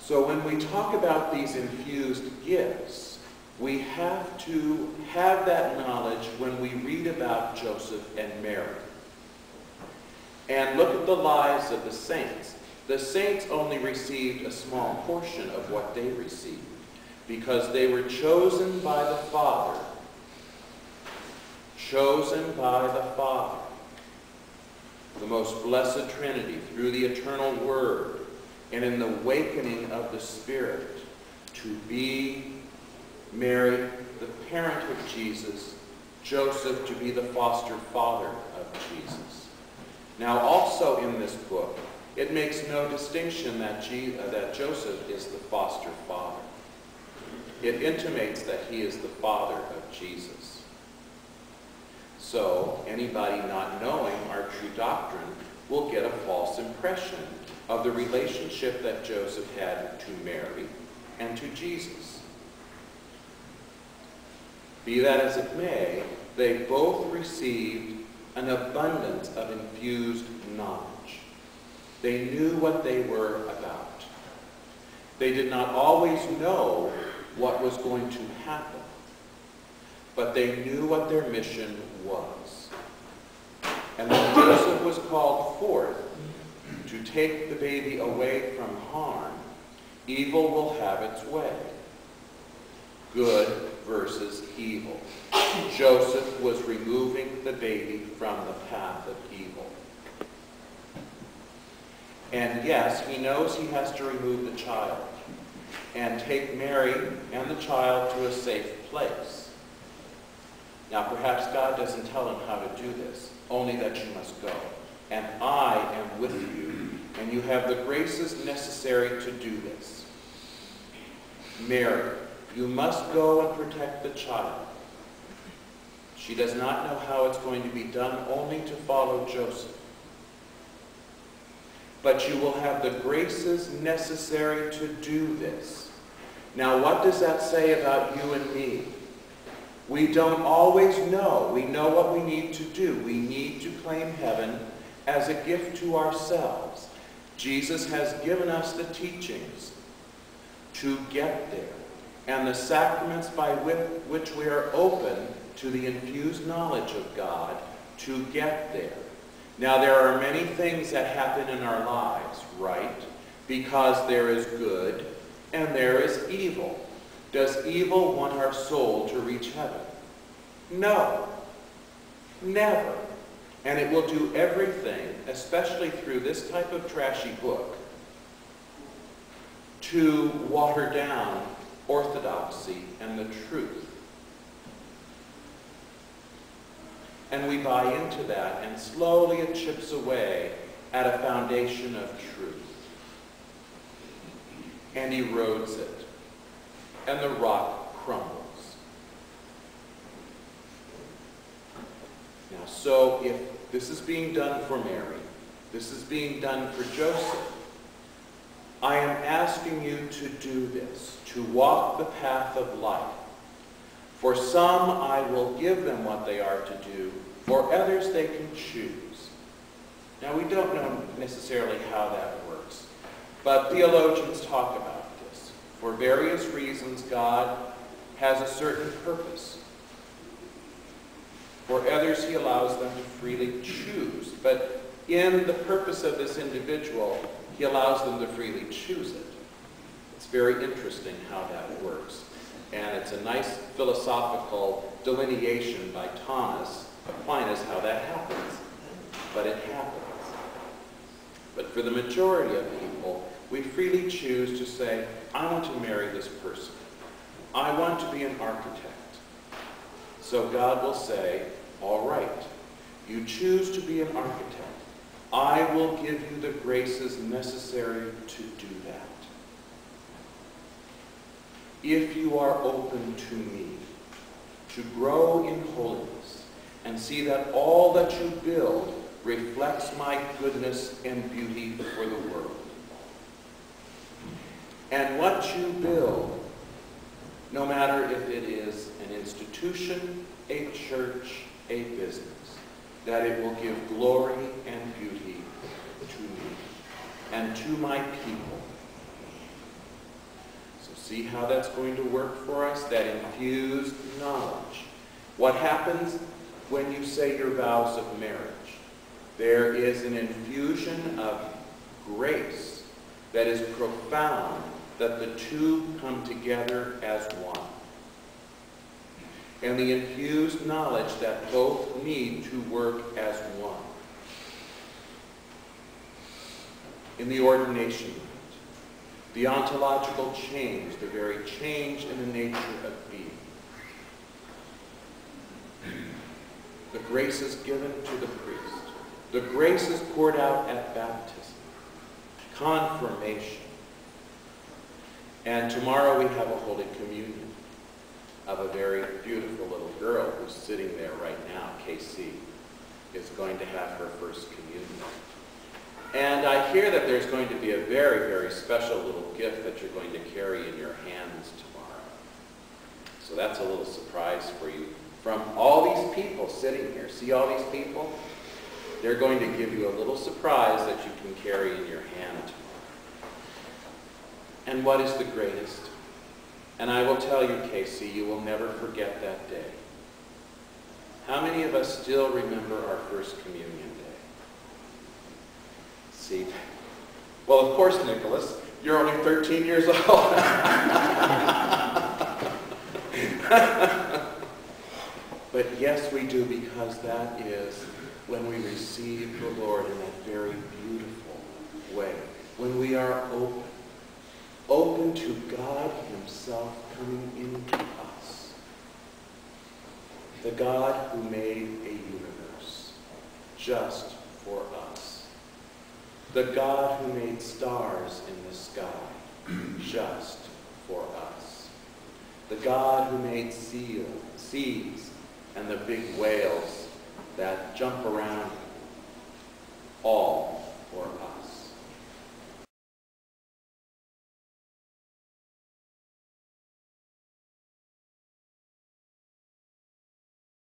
So when we talk about these infused gifts, we have to have that knowledge when we read about Joseph and Mary. And look at the lives of the saints. The saints only received a small portion of what they received because they were chosen by the Father. Chosen by the Father, the most blessed Trinity, through the eternal Word, and in the awakening of the Spirit, to be Mary, the parent of Jesus, Joseph to be the foster father of Jesus. Now also in this book, it makes no distinction that Joseph is the foster father. It intimates that he is the father of Jesus. So anybody not knowing our true doctrine will get a false impression of the relationship that Joseph had to Mary and to Jesus. Be that as it may, they both received an abundance of infused knowledge. They knew what they were about. They did not always know what was going to happen, but they knew what their mission was. And when Joseph was called forth to take the baby away from harm, evil will have its way. Good versus evil. Joseph was removing the baby from the path of evil. And yes, he knows he has to remove the child and take Mary and the child to a safe place. Now, perhaps God doesn't tell him how to do this, only that you must go. And I am with you, and you have the graces necessary to do this. Mary, you must go and protect the child. She does not know how it's going to be done, only to follow Joseph. But you will have the graces necessary to do this. Now, what does that say about you and me? We don't always know. We know what we need to do. We need to claim heaven as a gift to ourselves. Jesus has given us the teachings to get there, and the sacraments by which we are open to the infused knowledge of God to get there. Now, there are many things that happen in our lives, right? Because there is good and there is evil. Does evil want our soul to reach heaven? No, never. And it will do everything, especially through this type of trashy book, to water down orthodoxy and the truth. And we buy into that, and slowly it chips away at a foundation of truth and erodes it, and the rock crumbles. Now, so if this is being done for Mary, this is being done for Joseph, I am asking you to do this, to walk the path of life. For some, I will give them what they are to do. For others, they can choose. Now, we don't know necessarily how that works, but theologians talk about this. For various reasons, God has a certain purpose. For others, he allows them to freely choose. But in the purpose of this individual, he allows them to freely choose it. It's very interesting how that works. And it's a nice philosophical delineation by Thomas Aquinas how that happens. But it happens. But for the majority of people, we freely choose to say, I want to marry this person. I want to be an architect. So God will say, all right, you choose to be an architect. I will give you the graces necessary to do that. If you are open to me, to grow in holiness, and see that all that you build reflects my goodness and beauty for the world. And what you build, no matter if it is an institution, a church, a business, that it will give glory and beauty to me and to my people. see how that's going to work for us? That infused knowledge. What happens when you say your vows of marriage? There is an infusion of grace that is profound, that the two come together as one. And the infused knowledge that both need to work as one. In the ordination rite, the ontological change, the very change in the nature of being. The grace is given to the priest. The grace is poured out at baptism, confirmation. And tomorrow we have a Holy Communion of a very beautiful little girl who's sitting there right now. Casey is going to have her first communion. And I hear that there's going to be a very, very special little gift that you're going to carry in your hands tomorrow. So that's a little surprise for you. From all these people sitting here, see all these people? They're going to give you a little surprise that you can carry in your hand tomorrow. And what is the greatest? And I will tell you, Casey, you will never forget that day. How many of us still remember our first communion day? See? Well, of course, Nicholas, you're only 13 years old. But yes, we do, because that is when we receive the Lord in that very beautiful way. When we are open to God himself coming into us. The God who made a universe just for us. The God who made stars in the sky just for us. The God who made seas and the big whales that jump around, all for us.